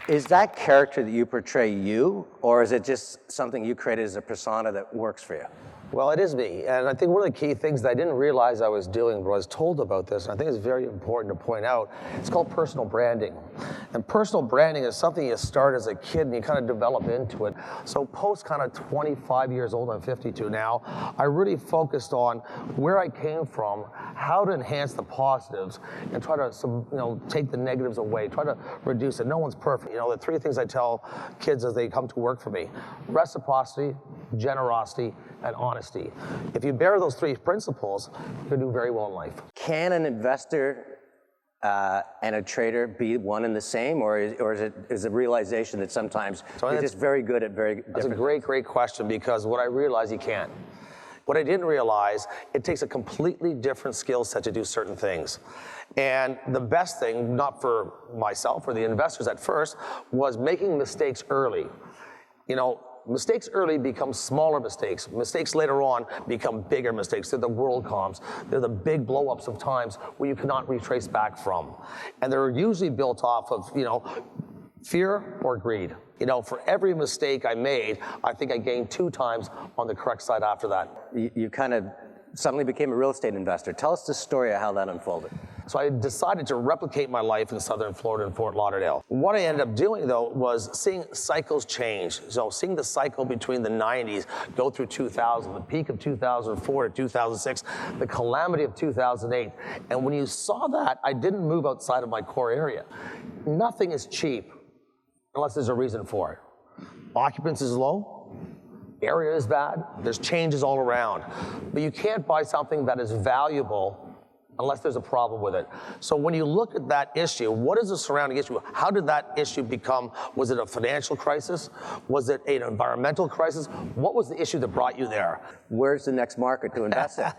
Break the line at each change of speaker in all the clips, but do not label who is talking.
Is that character that you portray you, or is it just something you created as a persona that works for you?
Well, it is me, and I think one of the key things that I didn't realize I was doing, but I was told about this, and I think it's very important to point out, it's called personal branding. And personal branding is something you start as a kid and you kind of develop into it. So post kind of 25 years old, I'm 52 now, I really focused on where I came from, how to enhance the positives, and try to take the negatives away, try to reduce it. No one's perfect. The three things I tell kids as they come to work for me: reciprocity, generosity, and honesty. If you bear those three principles, you'll do very well in life.
Can an investor and a trader be one and the same, or is it realization that sometimes you're just very good at very different?
That's a great question, because what I realized, you can't. What I didn't realize, it takes a completely different skill set to do certain things. And the best thing, not for myself or the investors at first, was making mistakes early. Mistakes early become smaller mistakes. Mistakes later on become bigger mistakes. They're the WorldComs. They're the big blow-ups of times where you cannot retrace back from. And they're usually built off of, fear or greed. For every mistake I made, I think I gained 2 times on the correct side after that.
You kind of suddenly became a real estate investor. Tell us the story of how that unfolded.
So I decided to replicate my life in Southern Florida and Fort Lauderdale. What I ended up doing, though, was seeing cycles change. So seeing the cycle between the 90s go through 2000, the peak of 2004 to 2006, the calamity of 2008. And when you saw that, I didn't move outside of my core area. Nothing is cheap unless there's a reason for it. Occupancy is low. Area is bad. There's changes all around. But you can't buy something that is valuable unless there's a problem with it. So when you look at that issue, what is the surrounding issue? How did that issue become? Was it a financial crisis? Was it an environmental crisis? What was the issue that brought you there?
Where's the next market to invest in?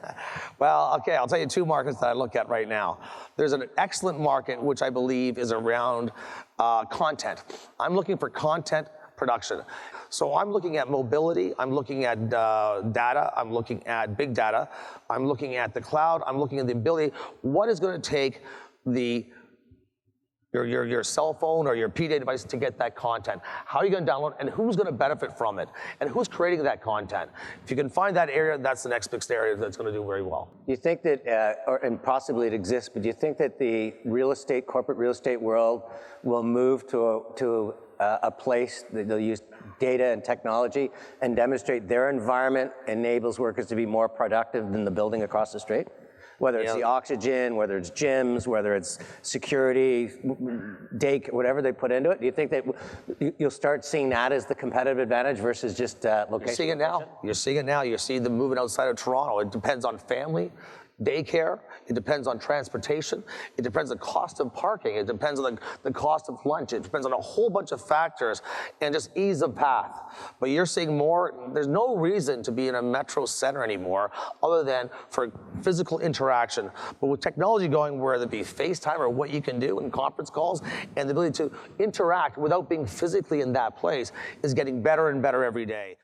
Well, okay, I'll tell you 2 markets that I look at right now. There's an excellent market, which I believe is around content. I'm looking for content production. So I'm looking at mobility, I'm looking at data, I'm looking at big data, I'm looking at the cloud, I'm looking at the ability, what is going to take your cell phone or your PDA device to get that content? How are you going to download, and who's going to benefit from it? And who's creating that content? If you can find that area, that's the next big area that's going to do very well.
Do you think that, and possibly it exists, but do you think that the corporate real estate world will move to a place that they'll use data and technology and demonstrate their environment enables workers to be more productive than the building across the street? Whether it's the oxygen, whether it's gyms, whether it's security, whatever they put into it. Do you think that you'll start seeing that as the competitive advantage versus just location?
You're seeing it now. You're seeing it now. You're seeing them moving outside of Toronto. It depends on family, daycare. It depends on transportation. It depends on the cost of parking. It depends on the cost of lunch. It depends on a whole bunch of factors and just ease of path. But you're seeing more. There's no reason to be in a metro center anymore other than for physical interaction. But with technology going, whether it be FaceTime or what you can do in conference calls, and the ability to interact without being physically in that place is getting better and better every day.